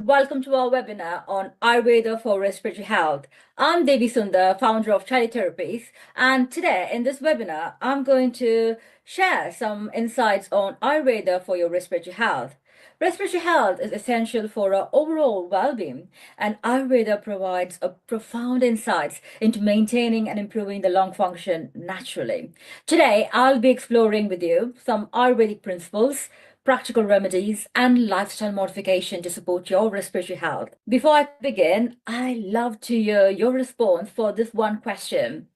welcome to our webinar on Ayurveda for Respiratory Health. I'm Devi Sundar, founder of Therapies, and today in this webinar, I'm going to share some insights on Ayurveda for your respiratory health. Respiratory health is essential for our overall well-being, and Ayurveda provides a profound insights into maintaining and improving the lung function naturally. Today, I'll be exploring with you some Ayurvedic principles, practical remedies, and lifestyle modification to support your respiratory health. Before I begin, I love to hear your response for this one question.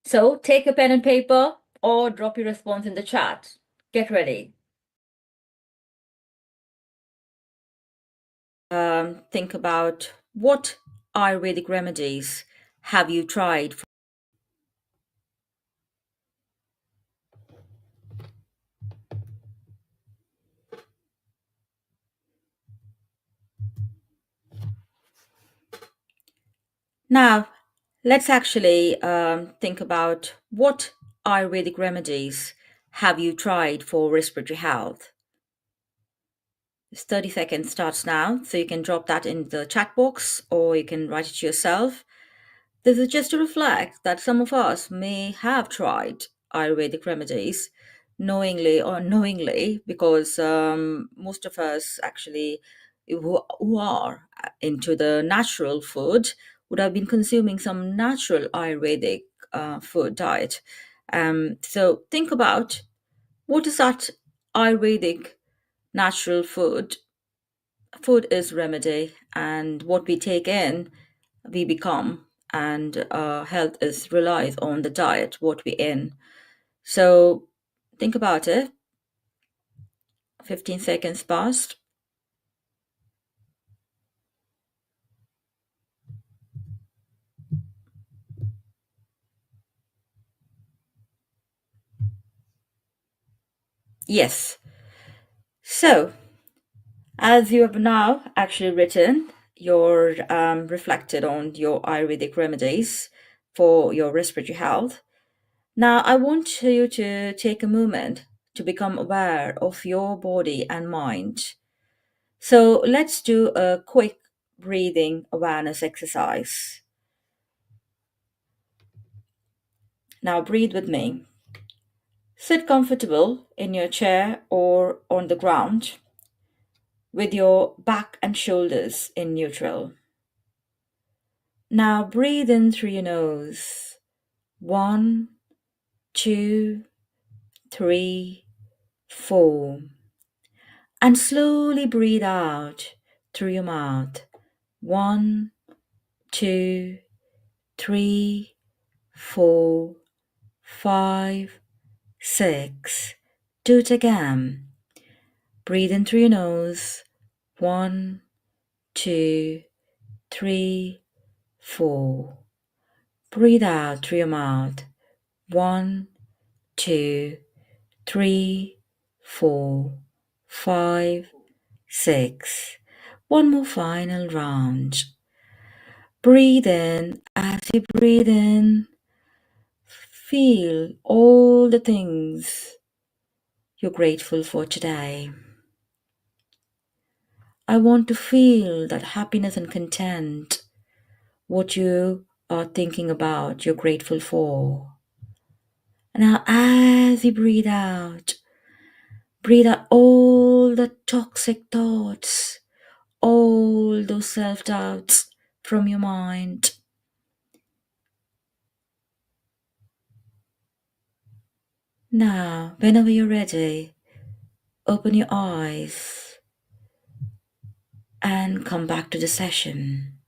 So take a pen and paper or drop your response in the chat. Get ready. Think about what Ayurvedic remedies have you tried? Now, let's actually think about what Ayurvedic remedies have you tried for respiratory health? This 30 seconds starts now, so you can drop that in the chat box or you can write it to yourself. This is just to reflect that some of us may have tried Ayurvedic remedies knowingly or unknowingly, because most of us actually who are into the natural food would have been consuming some natural Ayurvedic food diet. So think about what is that Ayurvedic natural food. Food is remedy, and what we take in we become, and health is relies on the diet what we in. So think about it. 15 seconds passed. Yes. So as you have now actually written your reflected on your Ayurvedic remedies for your respiratory health, now I want you to take a moment to become aware of your body and mind. So let's do a quick breathing awareness exercise. Now breathe with me. Sit comfortable in your chair or on the ground with your back and shoulders in neutral. Now breathe in through your nose. 1, 2, 3, 4. And slowly breathe out through your mouth. 1, 2, 3, 4, 5, 6. Do it again. Breathe in through your nose. 1, 2, 3, 4. Breathe out through your mouth. 1, 2, 3, 4, 5, 6. One more final round. Breathe in. As you breathe in, feel all the things you're grateful for today. I want to feel that happiness and content, what you are thinking about, you're grateful for. Now, as you breathe out all the toxic thoughts, all those self doubts from your mind. Now, whenever you're ready, open your eyes and come back to the session.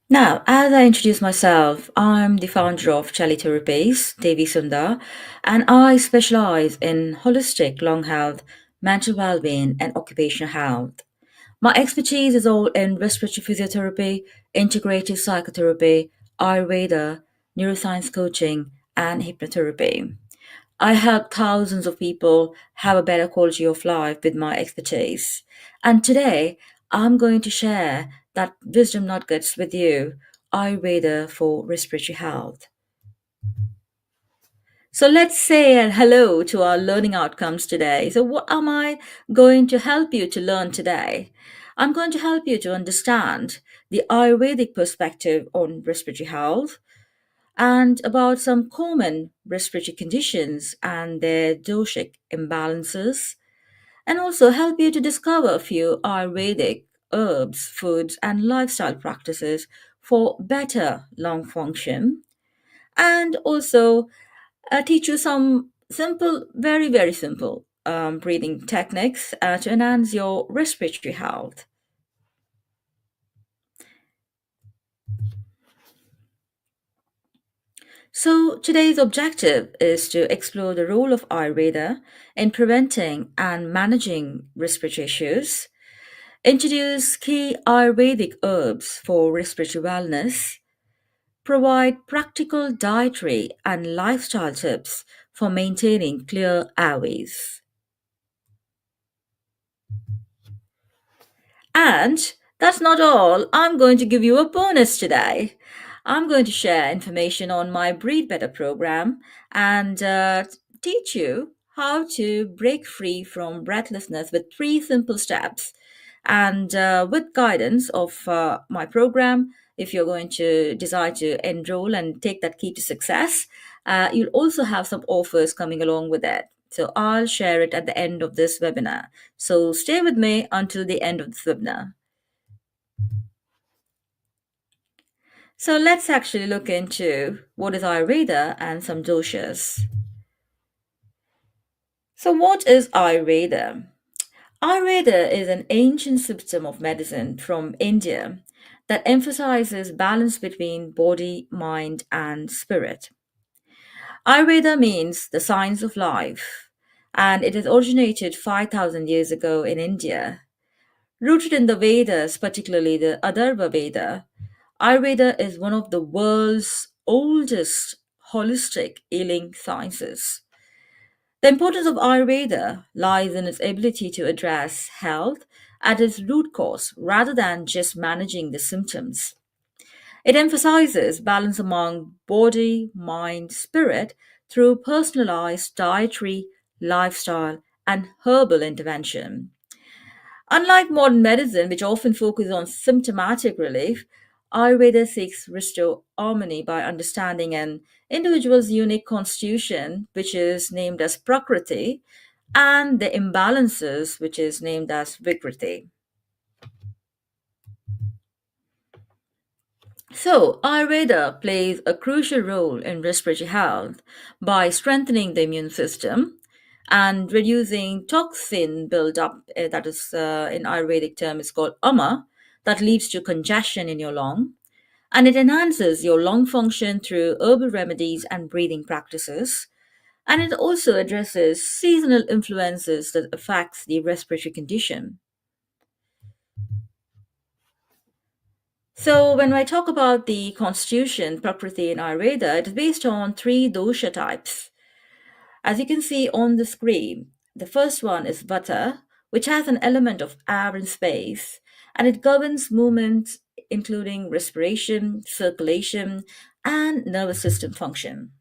Now, as I introduce myself, I'm the founder of Therapies, Devi Sundar, and I specialize in holistic lung health, mental well-being, and occupational health. My expertise is all in respiratory physiotherapy, integrative psychotherapy, Ayurveda, neuroscience coaching, and hypnotherapy. I help thousands of people have a better quality of life with my expertise. And today, I'm going to share that wisdom nuggets with you, Ayurveda for respiratory health. So let's say hello to our learning outcomes today. So, what am I going to help you to learn today? I'm going to help you to understand the Ayurvedic perspective on respiratory health and about some common respiratory conditions and their doshic imbalances, and also help you to discover a few Ayurvedic herbs, foods, and lifestyle practices for better lung function, and also teach you some simple, very, very simple breathing techniques to enhance your respiratory health. So, today's objective is to explore the role of Ayurveda in preventing and managing respiratory issues, introduce key Ayurvedic herbs for respiratory wellness, provide practical dietary and lifestyle tips for maintaining clear airways. And that's not all. I'm going to give you a bonus today. I'm going to share information on my Breathe Better program and teach you how to break free from breathlessness with three simple steps. And with guidance of my program, if you're going to decide to enroll and take that key to success, you'll also have some offers coming along with it. So I'll share it at the end of this webinar. So stay with me until the end of this webinar. So let's actually look into what is Ayurveda and some doshas. So what is Ayurveda? Ayurveda is an ancient system of medicine from India that emphasizes balance between body, mind, and spirit. Ayurveda means the science of life, and it has originated 5,000 years ago in India. Rooted in the Vedas, particularly the Atharva Veda, Ayurveda is one of the world's oldest holistic healing sciences. The importance of Ayurveda lies in its ability to address health at its root cause rather than just managing the symptoms. It emphasizes balance among body, mind, spirit through personalized dietary, lifestyle, and herbal intervention. Unlike modern medicine, which often focuses on symptomatic relief, Ayurveda seeks restore harmony by understanding an individual's unique constitution, which is named as Prakriti, and the imbalances, which is named as Vikriti. So, Ayurveda plays a crucial role in respiratory health by strengthening the immune system and reducing toxin buildup, that is in Ayurvedic term is called ama, that leads to congestion in your lung. And it enhances your lung function through herbal remedies and breathing practices. And it also addresses seasonal influences that affects the respiratory condition. So, when I talk about the constitution, Prakriti in Ayurveda, it is based on three dosha types. As you can see on the screen, the first one is Vata, which has an element of air and space, and it governs movement, including respiration, circulation, and nervous system function.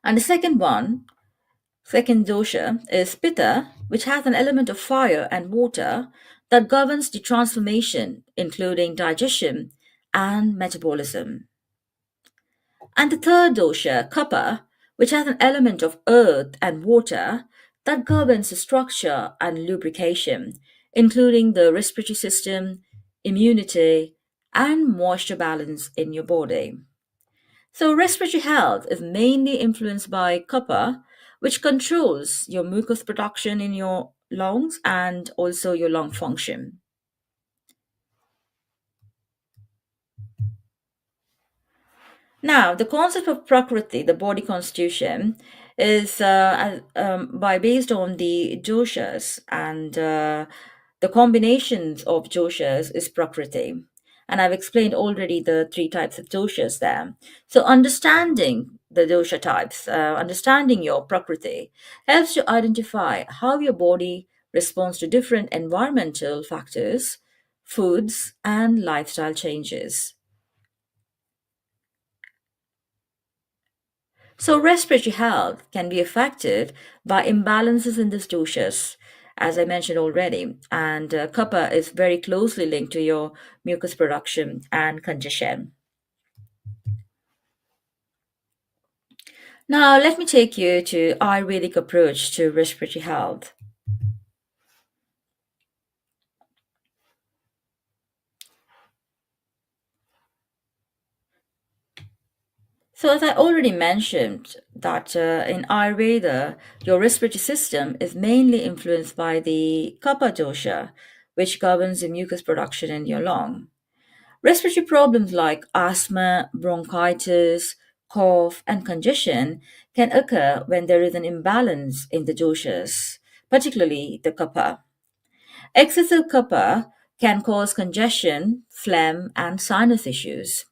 And the second dosha, is Pitta, which has an element of fire and water that governs the transformation, including digestion and metabolism. And the third dosha, Kapha, which has an element of earth and water that governs the structure and lubrication, including the respiratory system, immunity, and moisture balance in your body. So, respiratory health is mainly influenced by Kapha, which controls your mucus production in your lungs and also your lung function. Now, the concept of Prakriti, the body constitution, is by based on the doshas, and the combinations of doshas is Prakriti. And I've explained already the three types of doshas there. So, understanding the dosha types, understanding your Prakriti, helps you identify how your body responds to different environmental factors, foods, and lifestyle changes. So, respiratory health can be affected by imbalances in these doshas, as I mentioned already, and kapha is very closely linked to your mucus production and congestion. Now, let me take you to Ayurvedic approach to respiratory health. So, as I already mentioned, that in Ayurveda, your respiratory system is mainly influenced by the Kapha dosha, which governs the mucus production in your lung. Respiratory problems like asthma, bronchitis, cough, and congestion can occur when there is an imbalance in the doshas, particularly the Kapha. Excessive Kapha can cause congestion, phlegm, and sinus issues.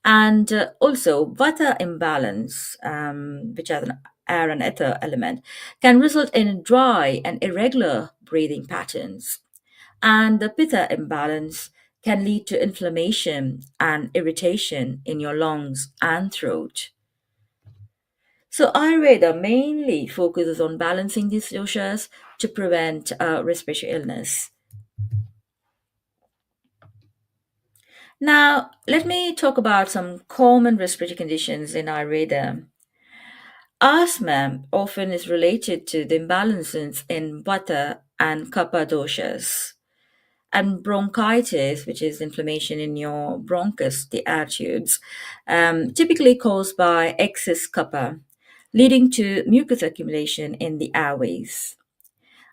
And also, vata imbalance, which has an air and ether element, can result in dry and irregular breathing patterns. And the pitta imbalance can lead to inflammation and irritation in your lungs and throat. So, Ayurveda mainly focuses on balancing these doshas to prevent respiratory illness. Now, let me talk about some common respiratory conditions in Ayurveda. Asthma often is related to the imbalances in Vata and Kapha doshas. And bronchitis, which is inflammation in your bronchus, the air tubes, typically caused by excess Kapha, leading to mucus accumulation in the airways.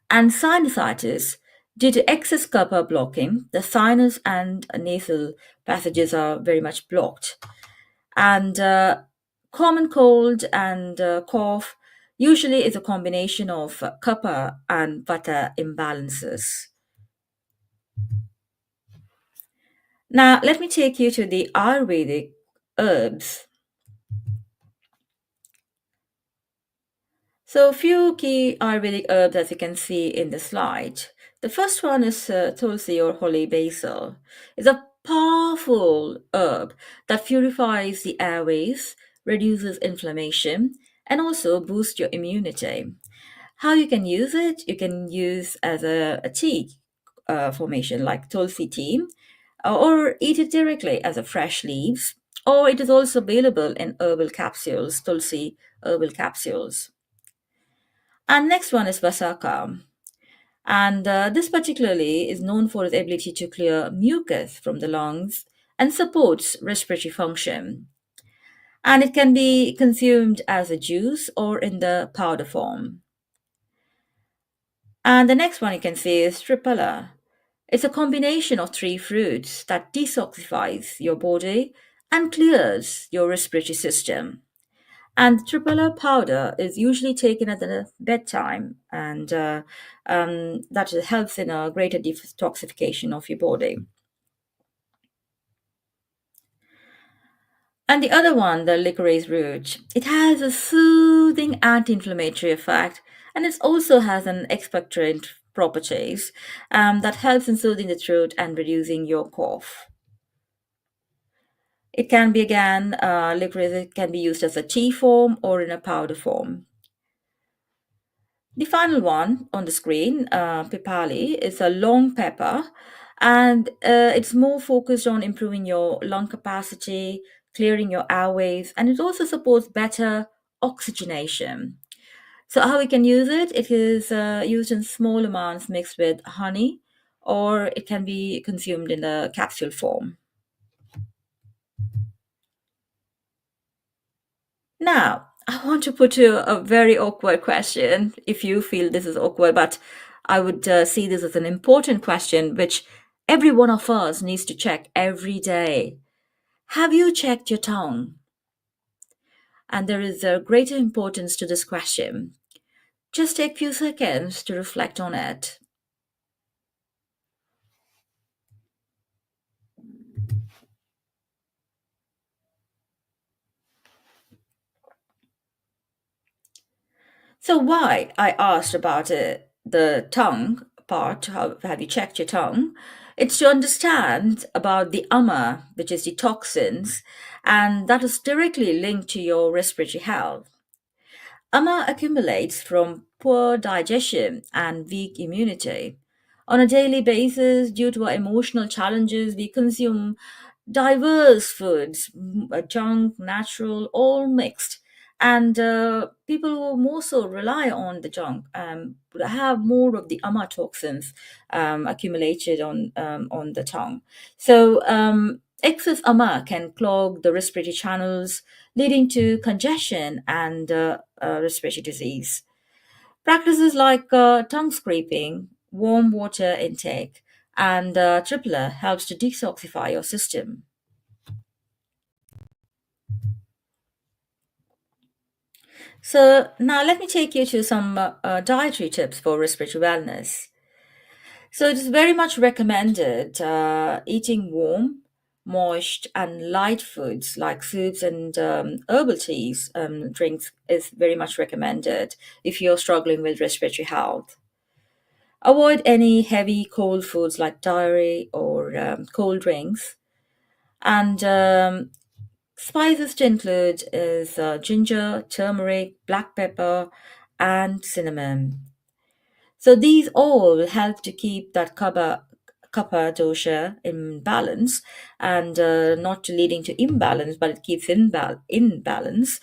And sinusitis, due to excess Kapha blocking, the sinus and nasal passages are very much blocked. And common cold and cough usually is a combination of kapha and vata imbalances. Now, let me take you to the Ayurvedic herbs. So, a few key Ayurvedic herbs as you can see in the slide. The first one is tulsi or holy basil. It's a powerful herb that purifies the airways, reduces inflammation, and also boosts your immunity. How you can use it? You can use as a tea formation like tulsi tea, or eat it directly as a fresh leaves, or it is also available in herbal capsules, tulsi herbal capsules. And next one is Vasaka. And this particularly is known for its ability to clear mucus from the lungs and supports respiratory function. And it can be consumed as a juice or in the powder form. And the next one you can see is Triphala. It's a combination of three fruits that detoxifies your body and clears your respiratory system. And triphala powder is usually taken at the bedtime, and that helps in a greater detoxification of your body. And the other one, the licorice root, it has a soothing anti-inflammatory effect, and it also has an expectorant properties that helps in soothing the throat and reducing your cough. It can be again, licorice can be used as a tea form or in a powder form. The final one on the screen, Pipali, is a long pepper and it's more focused on improving your lung capacity, clearing your airways, and it also supports better oxygenation. So, how we can use it? It is used in small amounts mixed with honey, or it can be consumed in the capsule form. Now, I want to put you a very awkward question if you feel this is awkward, but I would see this as an important question which every one of us needs to check every day. Have you checked your tongue? And there is a greater importance to this question. Just take a few seconds to reflect on it. So, why I asked about the tongue part, how have you checked your tongue? It's to understand about the ama, which is the toxins, and that is directly linked to your respiratory health. AMA accumulates from poor digestion and weak immunity. On a daily basis, due to our emotional challenges, we consume diverse foods, junk, natural, all mixed. And people who more so rely on the junk have more of the amatoxins accumulated on the tongue. So excess ama can clog the respiratory channels, leading to congestion and respiratory disease. Practices like tongue scraping, warm water intake, and tripler helps to detoxify your system. So now let me take you to some dietary tips for respiratory wellness. So it is very much recommended eating warm, moist, and light foods like soups and herbal teas, drinks is very much recommended if you're struggling with respiratory health. Avoid any heavy cold foods like dairy or cold drinks. And spices to include is ginger, turmeric, black pepper, and cinnamon. So these all will help to keep that kapha dosha in balance and not leading to imbalance, but it keeps in balance,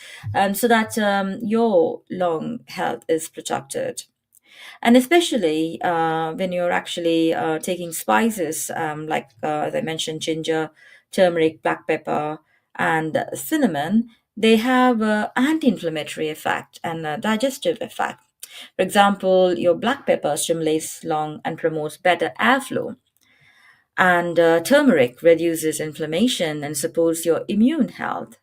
so that your lung health is protected. And especially when you're actually taking spices as I mentioned, ginger, turmeric, black pepper, and cinnamon, they have anti-inflammatory effect and a digestive effect. For example, your black pepper stimulates lung and promotes better airflow, and turmeric reduces inflammation and supports your immune health.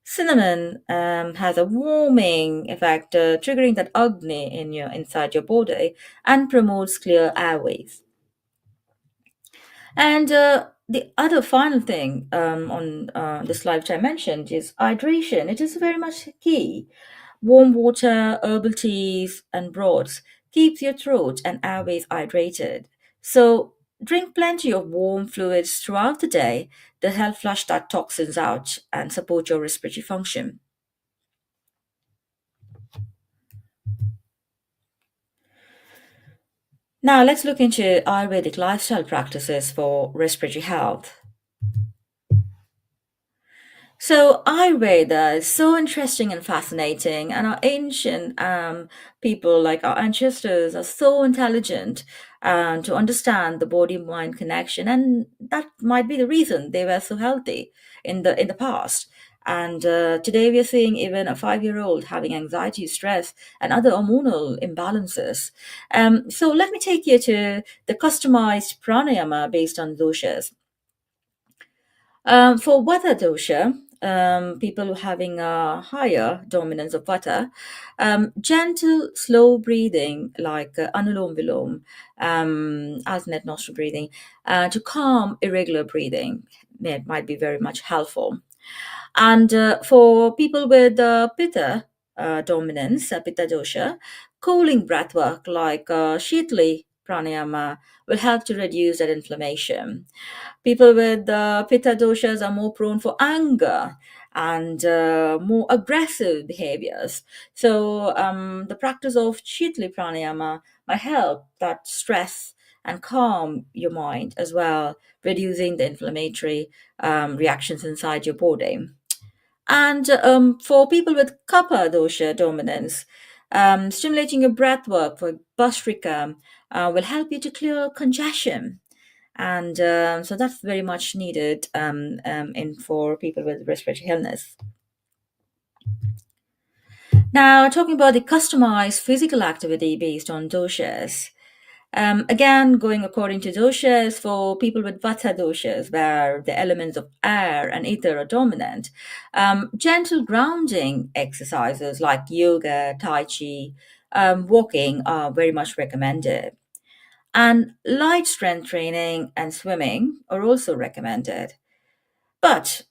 Cinnamon has a warming effect, triggering that agni inside your body and promotes clear airways. And the other final thing on the slide which I mentioned is hydration. It is very much key. Warm water, herbal teas, and broths keeps your throat and airways hydrated. So drink plenty of warm fluids throughout the day that help flush that toxins out and support your respiratory function. Now let's look into Ayurvedic lifestyle practices for respiratory health. So Ayurveda is so interesting and fascinating, and our ancient people, like our ancestors, are so intelligent to understand the body-mind connection, and that might be the reason they were so healthy in the past. And today we are seeing even a 5-year-old having anxiety, stress, and other hormonal imbalances. So let me take you to the customized pranayama based on doshas. For Vata dosha, people having a higher dominance of Vata, gentle, slow breathing like Anulom Vilom, alternate nostril breathing, to calm irregular breathing might be very much helpful. And for people with Pitta dominance, Pitta dosha, cooling breath work like Shitli pranayama will help to reduce that inflammation. People with pitta doshas are more prone for anger and more aggressive behaviors. So the practice of Chitli pranayama might help that stress and calm your mind as well, reducing the inflammatory reactions inside your body. And for people with kapha dosha dominance, stimulating your breath work for Bhastrika will help you to clear congestion, and so that's very much needed in for people with respiratory illness. Now, talking about the customized physical activity based on doshas. Again, going according to doshas, for people with vata doshas, where the elements of air and ether are dominant, gentle grounding exercises like yoga, tai chi, walking are very much recommended. And light strength training and swimming are also recommended. But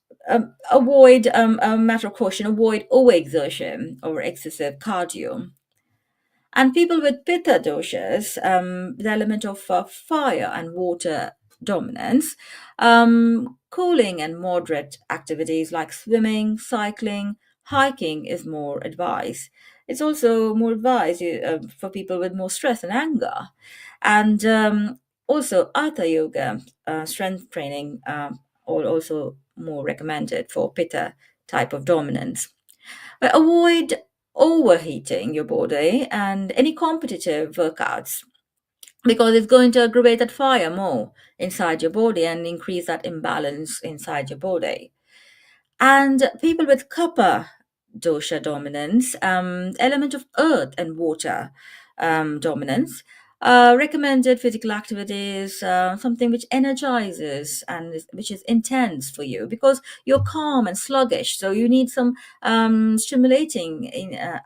avoid, a matter of caution, avoid overexertion or excessive cardio. And people with pitta doshas, the element of fire and water dominance, cooling and moderate activities like swimming, cycling, hiking is more advised. It's also more advised for people with more stress and anger. And also, Hatha yoga, strength training, are also more recommended for pitta type of dominance. But avoid overheating your body and any competitive workouts because it's going to aggravate that fire more inside your body and increase that imbalance inside your body. And people with kapha dosha dominance, element of earth and water dominance, recommended physical activities, something which energizes and which is intense for you because you're calm and sluggish. So you need some stimulating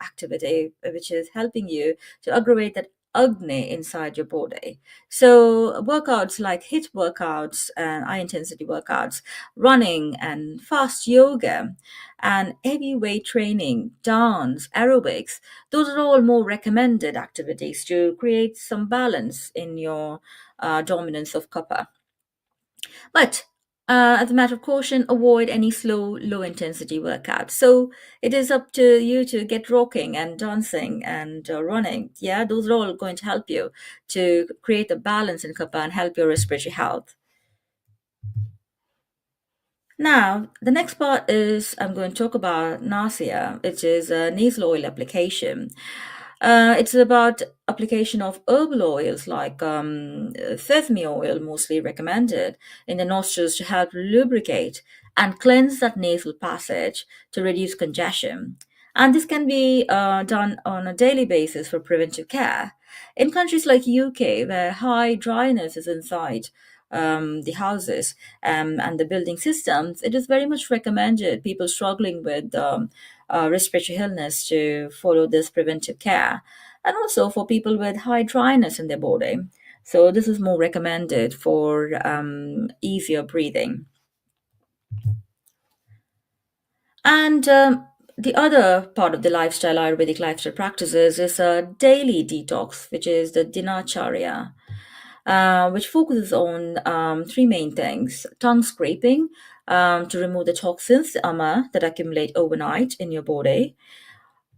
activity which is helping you to aggravate that Agni inside your body. So workouts like HIIT workouts and high intensity workouts, running and fast yoga and heavy weight training, dance, aerobics, those are all more recommended activities to create some balance in your dominance of kapha. But as a matter of caution, avoid any slow, low intensity workouts. So it is up to you to get rocking and dancing and running. Yeah, those are all going to help you to create a balance in kapha and help your respiratory health. Now, the next part is I'm going to talk about nausea, which is a nasal oil application. It's about application of herbal oils like sesame oil, mostly recommended in the nostrils to help lubricate and cleanse that nasal passage to reduce congestion. And this can be done on a daily basis for preventive care. In countries like UK, where high dryness is inside the houses and the building systems, it is very much recommended people struggling with respiratory illness to follow this preventive care, and also for people with high dryness in their body. So this is more recommended for easier breathing. And the other part of the lifestyle, Ayurvedic lifestyle practices, is a daily detox, which is the dinacharya, which focuses on three main things: tongue scraping to remove the toxins, the ama, that accumulate overnight in your body;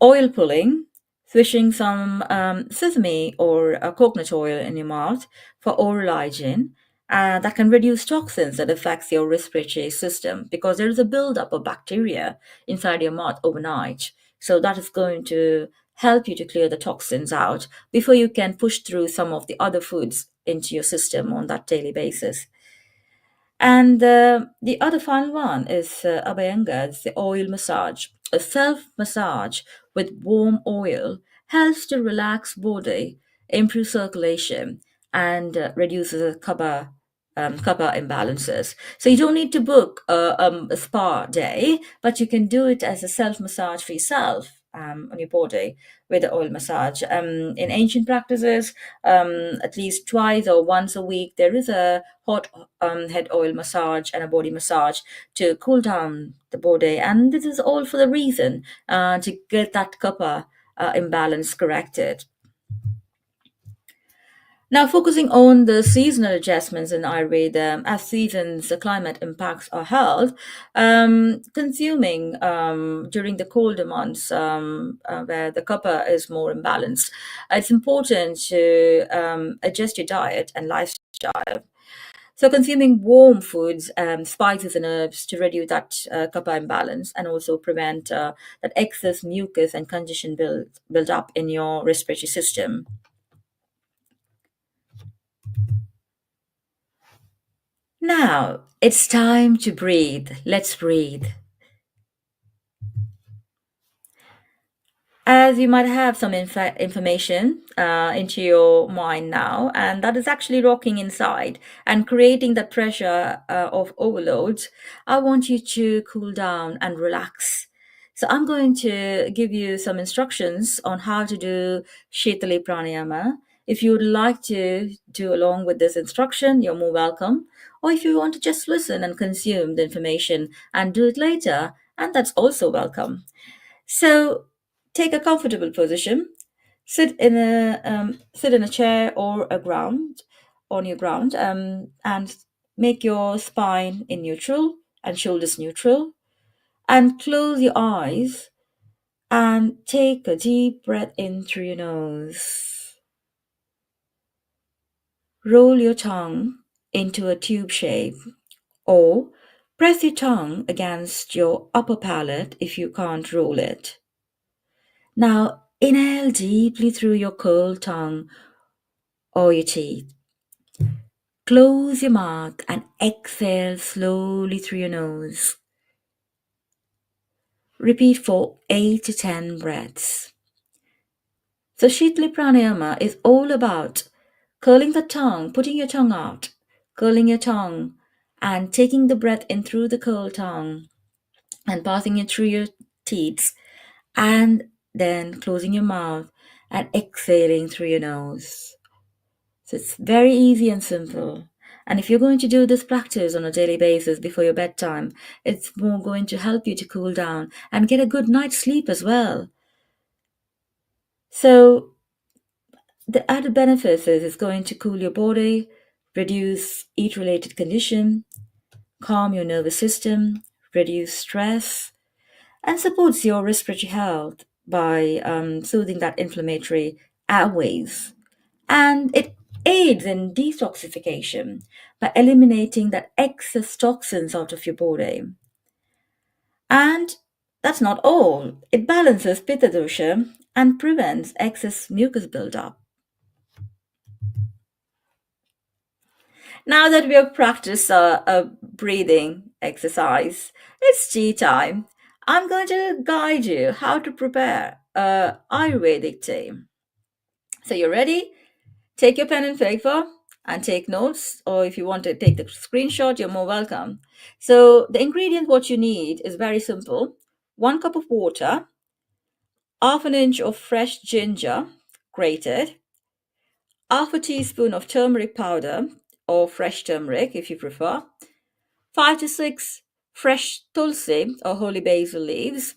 oil pulling, swishing some sesame or coconut oil in your mouth for oral hygiene. That can reduce toxins that affects your respiratory system because there is a buildup of bacteria inside your mouth overnight. So that is going to help you to clear the toxins out before you can push through some of the other foods into your system on that daily basis. And the other final one is Abhyanga, it's the oil massage. A self massage with warm oil helps to relax body, improve circulation, and reduces the kapha imbalances. So you don't need to book a spa day, but you can do it as a self massage for yourself on your body with the oil massage. In ancient practices, at least twice or once a week, there is a hot head oil massage and a body massage to cool down the body. And this is all for the reason to get that kapha imbalance corrected. Now, focusing on the seasonal adjustments in Ayurveda, as seasons, the climate impacts our health, consuming during the colder months where the kapha is more imbalanced, it's important to adjust your diet and lifestyle. So, consuming warm foods, spices, and herbs to reduce that kapha imbalance and also prevent that excess mucus and congestion build up in your respiratory system. Now it's time to breathe. Let's breathe. As you might have some information into your mind now, and that is actually rocking inside and creating that pressure of overload. I want you to cool down and relax. So I'm going to give you some instructions on how to do Shitali Pranayama. If you'd like to do along with this instruction, you're more welcome. Or if you want to just listen and consume the information and do it later, and that's also welcome. So take a comfortable position. Sit in a chair or a ground on your ground, and make your spine in neutral and shoulders neutral, and close your eyes and take a deep breath in through your nose. Roll your tongue into a tube shape, or press your tongue against your upper palate if you can't roll it. Now, inhale deeply through your curled tongue or your teeth. Close your mouth and exhale slowly through your nose. Repeat for 8 to 10 breaths. So, Shitli Pranayama is all about curling the tongue, putting your tongue out, curling your tongue, and taking the breath in through the curled tongue and passing it through your teeth, and then closing your mouth and exhaling through your nose. So it's very easy and simple. And if you're going to do this practice on a daily basis before your bedtime, it's more going to help you to cool down and get a good night's sleep as well. So the added benefits is it's going to cool your body, reduce heat-related condition, calm your nervous system, reduce stress, and supports your respiratory health by soothing that inflammatory airways. And it aids in detoxification by eliminating that excess toxins out of your body. And that's not all. It balances pitta dosha and prevents excess mucus buildup. Now that we have practiced a breathing exercise, it's tea time. I'm going to guide you how to prepare a Ayurvedic tea. So you're ready? Take your pen and paper and take notes, or if you want to take the screenshot, you're more welcome. So the ingredient what you need is very simple: 1 cup of water, half an inch of fresh ginger grated, half a teaspoon of turmeric powder or fresh turmeric if you prefer, 5 to 6 fresh tulsi or holy basil leaves.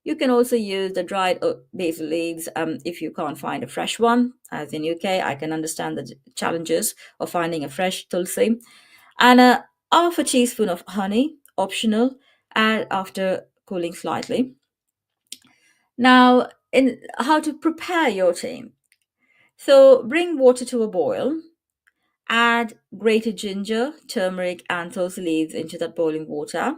You can also use the dried basil leaves if you can't find a fresh one. As in UK, I can understand the challenges of finding a fresh tulsi. And half a teaspoon of honey, optional, add after cooling slightly. Now, in how to prepare your tea. So bring water to a boil. Add grated ginger, turmeric, and tulsi leaves into that boiling water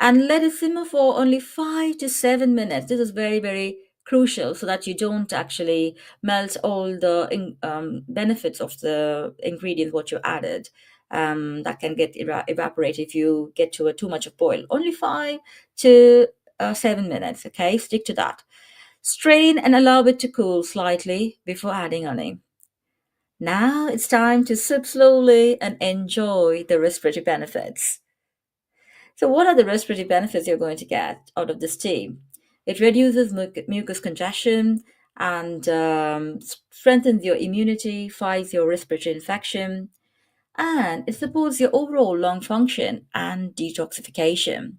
and let it simmer for only 5 to 7 minutes. This is very, very crucial so that you don't actually melt all the benefits of the ingredients what you added. That can get evaporated if you get to a too much of boil. Only 5 to 7 minutes. Okay, stick to that. Strain and allow it to cool slightly before adding honey. Now it's time to sip slowly and enjoy the respiratory benefits. So, what are the respiratory benefits you're going to get out of this tea? It reduces mucus congestion and strengthens your immunity, fights your respiratory infection, and it supports your overall lung function and detoxification.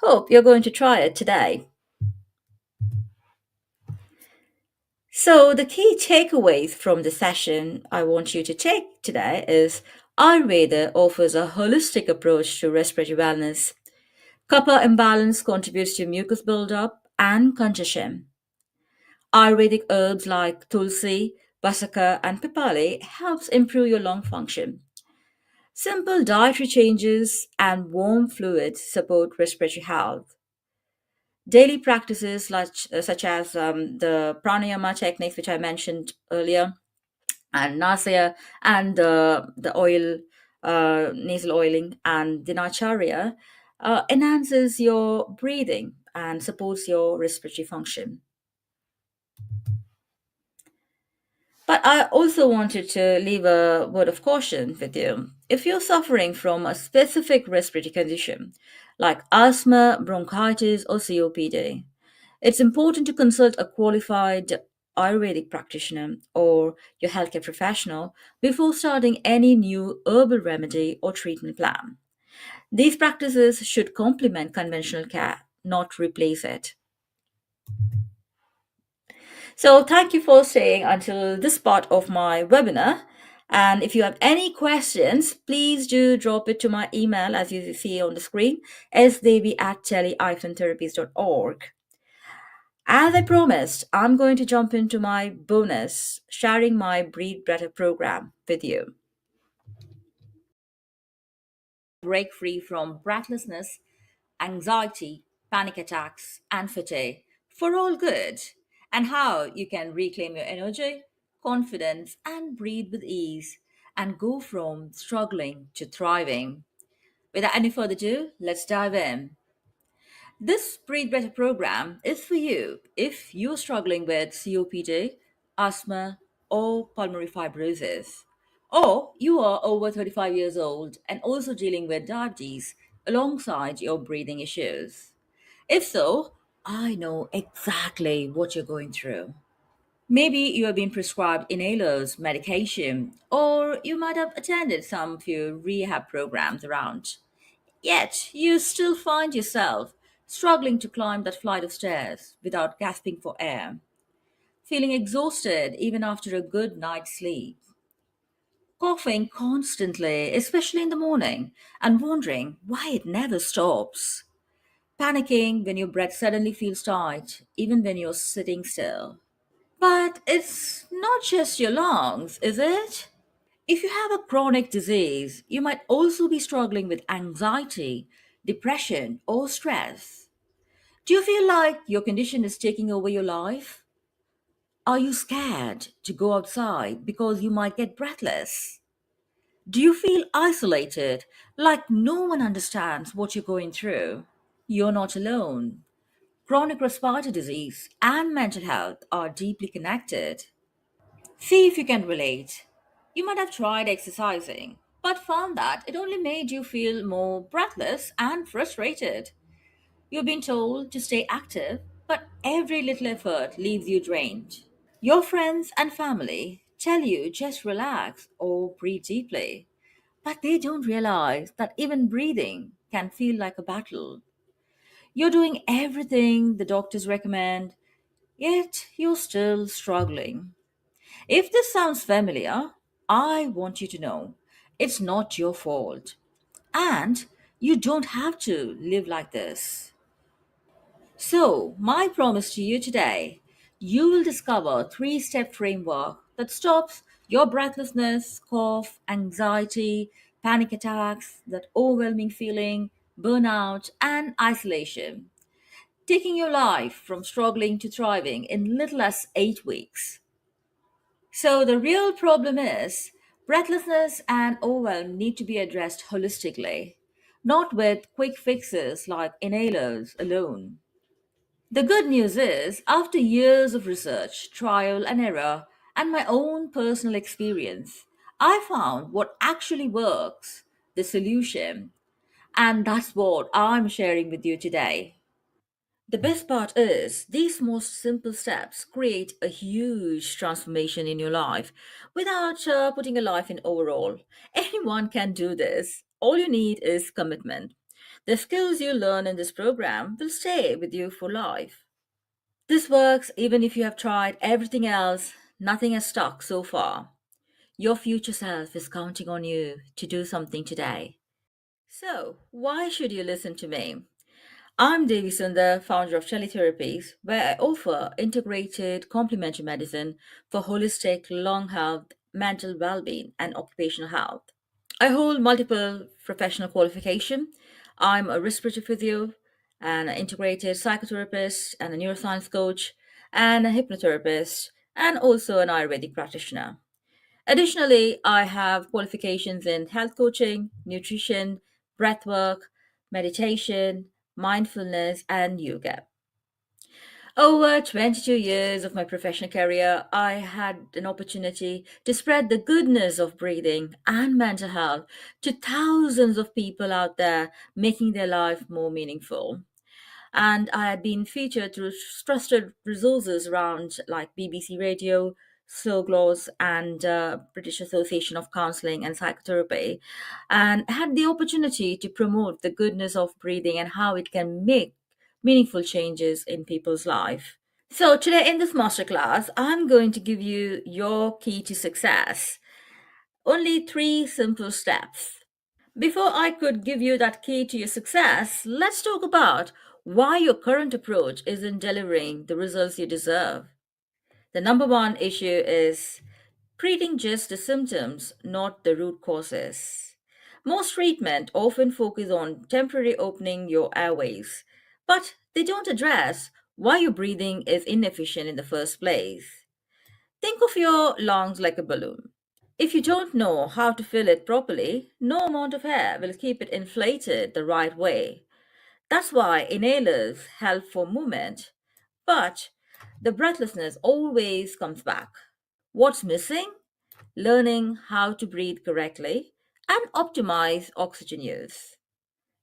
Hope you're going to try it today. So, the key takeaways from the session I want you to take today is Ayurveda offers a holistic approach to respiratory wellness. Copper imbalance contributes to mucus buildup and congestion. Ayurvedic herbs like tulsi, basaka, and pipali helps improve your lung function. Simple dietary changes and warm fluids support respiratory health. Daily practices such as the pranayama techniques, which I mentioned earlier, and nasya, and the oil, nasal oiling, and dinacharya enhances your breathing and supports your respiratory function. But I also wanted to leave a word of caution with you. If you're suffering from a specific respiratory condition, like asthma, bronchitis, or COPD, it's important to consult a qualified Ayurvedic practitioner or your healthcare professional before starting any new herbal remedy or treatment plan. These practices should complement conventional care, not replace it. So, thank you for staying until this part of my webinar. And if you have any questions, please do drop it to my email as you see on the screen, sdevi at tele-therapies.org. As I promised, I'm going to jump into my bonus, sharing my Breathe Better program with you. Break free from breathlessness, anxiety, panic attacks, and fatigue for all good, and how you can reclaim your energy, confidence, and breathe with ease and go from struggling to thriving. Without any further ado, let's dive in. This Breathe Better program is for you if you're struggling with COPD, asthma, or pulmonary fibrosis, or you are over 35 years old and also dealing with diabetes alongside your breathing issues. If so, I know exactly what you're going through. Maybe you have been prescribed inhalers, medication, or you might have attended some few rehab programs around. Yet you still find yourself struggling to climb that flight of stairs without gasping for air, feeling exhausted even after a good night's sleep, coughing constantly, especially in the morning, and wondering why it never stops, panicking when your breath suddenly feels tight, even when you're sitting still. But it's not just your lungs, is it? If you have a chronic disease, you might also be struggling with anxiety, depression, or stress. Do you feel like your condition is taking over your life? Are you scared to go outside because you might get breathless? Do you feel isolated, like no one understands what you're going through? You're not alone. Chronic respiratory disease and mental health are deeply connected. See if you can relate. You might have tried exercising, but found that it only made you feel more breathless and frustrated. You've been told to stay active, but every little effort leaves you drained. Your friends and family tell you just relax or breathe deeply, but they don't realize that even breathing can feel like a battle. You're doing everything the doctors recommend, yet you're still struggling. If this sounds familiar, I want you to know it's not your fault. And you don't have to live like this. So, my promise to you today, you will discover a three-step framework that stops your breathlessness, cough, anxiety, panic attacks, that overwhelming feeling, burnout, and isolation, taking your life from struggling to thriving in little as 8 weeks. So, the real problem is breathlessness and overwhelm need to be addressed holistically, not with quick fixes like inhalers alone. The good news is, after years of research, trial and error, and my own personal experience, I found what actually works, the solution, and that's what I'm sharing with you today. The best part is, these most simple steps create a huge transformation in your life without putting a life in overall. Anyone can do this. All you need is commitment. The skills you learn in this program will stay with you for life. This works even if you have tried everything else, nothing has stuck so far. Your future self is counting on you to do something today. So, why should you listen to me? I'm Devi Sundar, founder of Teletherapies, where I offer integrated complementary medicine for holistic lung health, mental well-being, and occupational health. I hold multiple professional qualifications. I'm a respiratory physio, an integrated psychotherapist, and a neuroscience coach, and a hypnotherapist, and also an Ayurvedic practitioner. Additionally, I have qualifications in health coaching, nutrition, breathwork, meditation, mindfulness, and yoga. Over 22 years of my professional career, I had an opportunity to spread the goodness of breathing and mental health to thousands of people out there, making their life more meaningful. And I had been featured through trusted resources around like BBC Radio, Slow Gloss, and British Association of Counseling and Psychotherapy, and had the opportunity to promote the goodness of breathing and how it can make meaningful changes in people's life. So today in this masterclass, I'm going to give you your key to success. Only three simple steps. Before I could give you that key to your success, let's talk about why your current approach isn't delivering the results you deserve. The number one issue is treating just the symptoms, not the root causes. Most treatment often focus on temporary opening your airways, but they don't address why your breathing is inefficient in the first place. Think of your lungs like a balloon. If you don't know how to fill it properly, no amount of air will keep it inflated the right way. That's why inhalers help for movement, but the breathlessness always comes back. What's missing? Learning how to breathe correctly and optimize oxygen use.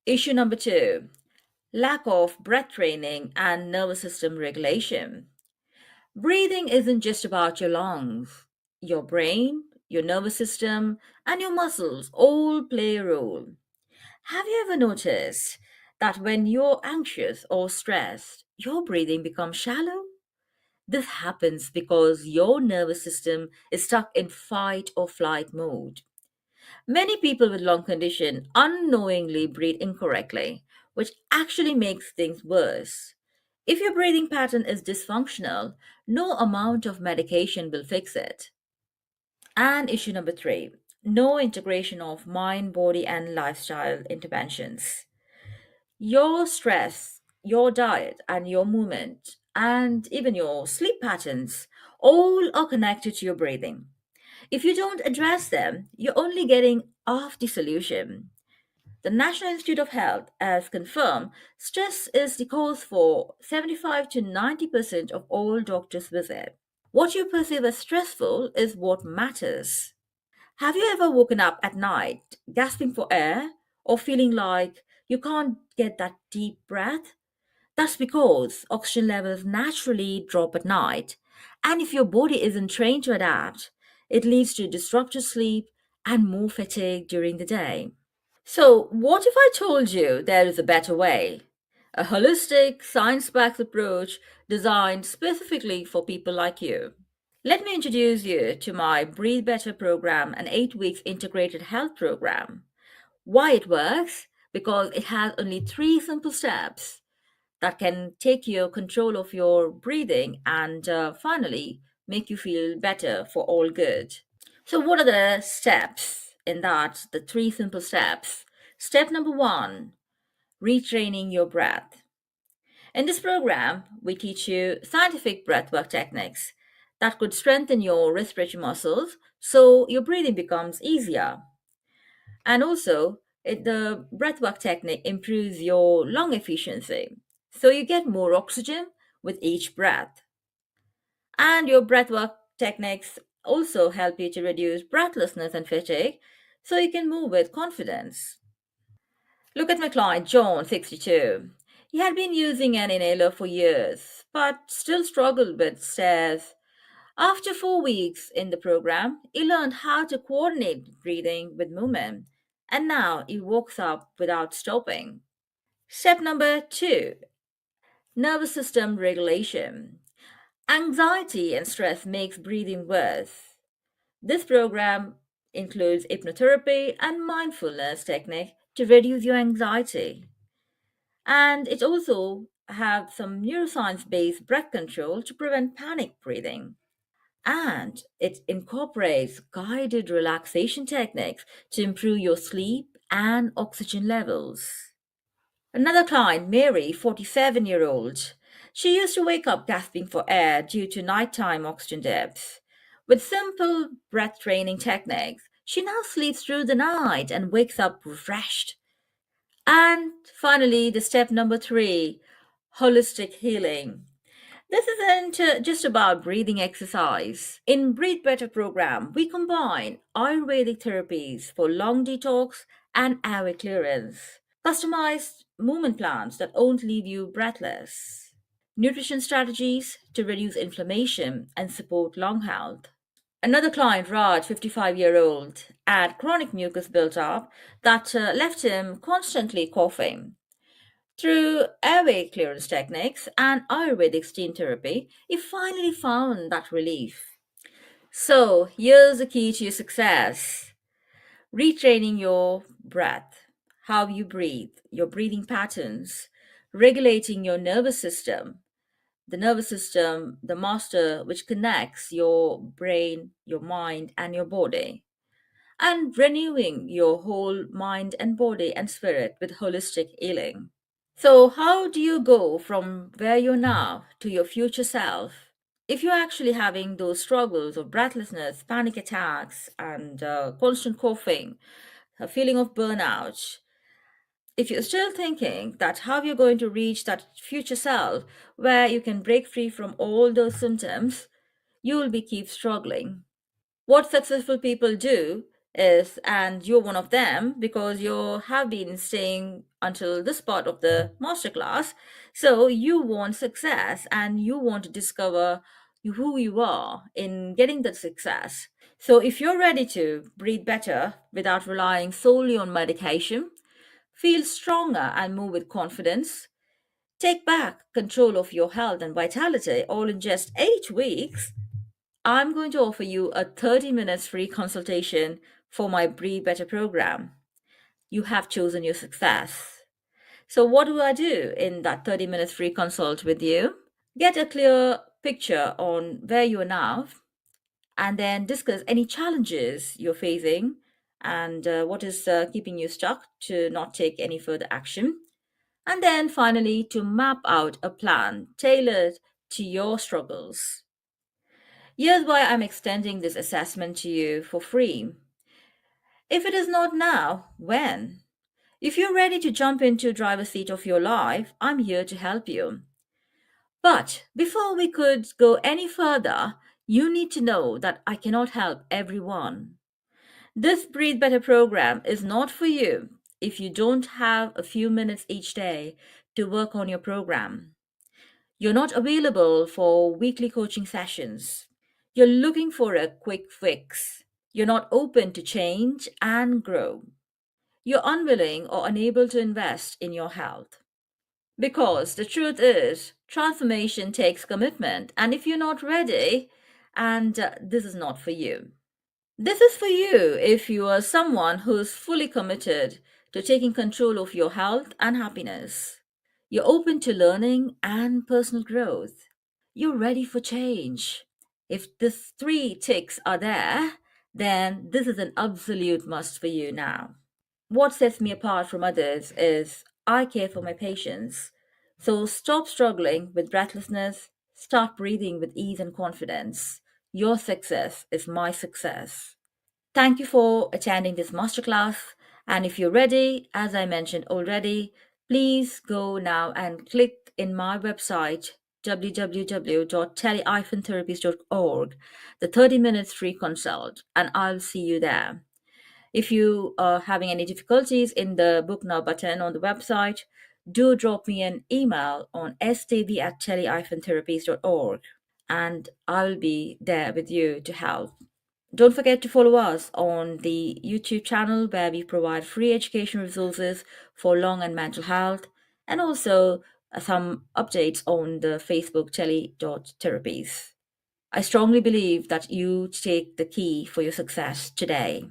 Issue number two, lack of breath training and nervous system regulation. Breathing isn't just about your lungs. Your brain, your nervous system, and your muscles all play a role. Have you ever noticed that when you're anxious or stressed, your breathing becomes shallow? This happens because your nervous system is stuck in fight or flight mode. Many people with lung condition unknowingly breathe incorrectly, which actually makes things worse. If your breathing pattern is dysfunctional, no amount of medication will fix it. And issue number three, no integration of mind, body, and lifestyle interventions. Your stress, your diet, and your movement, and even your sleep patterns all are connected to your breathing. If you don't address them, you're only getting half the solution. The National Institute of Health has confirmed stress is the cause for 75 to 90% of all doctors' visits. What you perceive as stressful is what matters. Have you ever woken up at night gasping for air or feeling like you can't get that deep breath? That's because oxygen levels naturally drop at night. And if your body isn't trained to adapt, it leads to disrupted sleep and more fatigue during the day. So, what if I told you there is a better way? A holistic, science backed approach designed specifically for people like you. Let me introduce you to my Breathe Better program, an 8 weeks integrated health program. Why it works? Because it has only three simple steps that can take you control of your breathing and finally make you feel better for all good. So, what are the steps in that? The three simple steps. Step number one, retraining your breath. In this program, we teach you scientific breathwork techniques that could strengthen your respiratory muscles so your breathing becomes easier. And also, the breathwork technique improves your lung efficiency so you get more oxygen with each breath. And your breathwork techniques also help you to reduce breathlessness and fatigue so you can move with confidence. Look at my client, John, 62. He had been using an inhaler for years, but still struggled with stairs. After 4 weeks in the program, he learned how to coordinate breathing with movement, and now he walks up without stopping. Step number two, nervous system regulation. Anxiety and stress makes breathing worse. This program includes hypnotherapy and mindfulness technique to reduce your anxiety. And it also have some neuroscience-based breath control to prevent panic breathing. And it incorporates guided relaxation techniques to improve your sleep and oxygen levels. Another client, Mary, 47-year-old, she used to wake up gasping for air due to nighttime oxygen dips. With simple breath training techniques, she now sleeps through the night and wakes up refreshed. And finally, the step number three, holistic healing. This isn't just about breathing exercise. In Breathe Better program, we combine Ayurvedic therapies for lung detox and airway clearance, customized movement plans that won't leave you breathless, nutrition strategies to reduce inflammation and support lung health. Another client, Raj, 55-year-old, had chronic mucus built up that left him constantly coughing. Through airway clearance techniques and Ayurvedic steam therapy, he finally found that relief. So, here's the key to your success. retraining your breath, how you breathe, your breathing patterns, regulating your nervous system, the nervous system, the master which connects your brain, your mind, and your body, and renewing your whole mind and body and spirit with holistic healing. So, how do you go from where you're now to your future self? If you're actually having those struggles of breathlessness, panic attacks, and constant coughing, a feeling of burnout, if you're still thinking that how you're going to reach that future self where you can break free from all those symptoms, you will be keep struggling. What successful people do is, and you're one of them because you have been staying until this part of the masterclass, so you want success and you want to discover who you are in getting that success. So if you're ready to breathe better without relying solely on medication, feel stronger and move with confidence, take back control of your health and vitality all in just 8 weeks, I'm going to offer you a 30 minutes free consultation for my Breathe Better program. You have chosen your success. So, what do I do in that 30 minutes free consult with you? Get a clear picture on where you are now, and then discuss any challenges you're facing and what is keeping you stuck to not take any further action. And then finally, to map out a plan tailored to your struggles. Here's why I'm extending this assessment to you for free. If it is not now, when? If you're ready to jump into driver's seat of your life, I'm here to help you. But before we could go any further, you need to know that I cannot help everyone. This Breathe Better program is not for you if you don't have a few minutes each day to work on your program. You're not available for weekly coaching sessions. You're looking for a quick fix. You're not open to change and grow. You're unwilling or unable to invest in your health. Because the truth is, transformation takes commitment, and if you're not ready, and this is not for you. This is for you if you are someone who's fully committed to taking control of your health and happiness. You're open to learning and personal growth. You're ready for change. If these three ticks are there, then this is an absolute must for you now. What sets me apart from others is I care for my patients. So stop struggling with breathlessness, start breathing with ease and confidence. Your success is my success. Thank you for attending this masterclass. And if you're ready, as I mentioned already, please go now and click in my website www.tele-therapies.org, the 30 minutes free consult, and I'll see you there. If you are having any difficulties in the book now button on the website, do drop me an email on stv@tele-therapies.org and I'll be there with you to help. Don't forget to follow us on the YouTube channel where we provide free education resources for lung and mental health, and also some updates on the Facebook tele.therapies. I strongly believe that you take the key for your success today.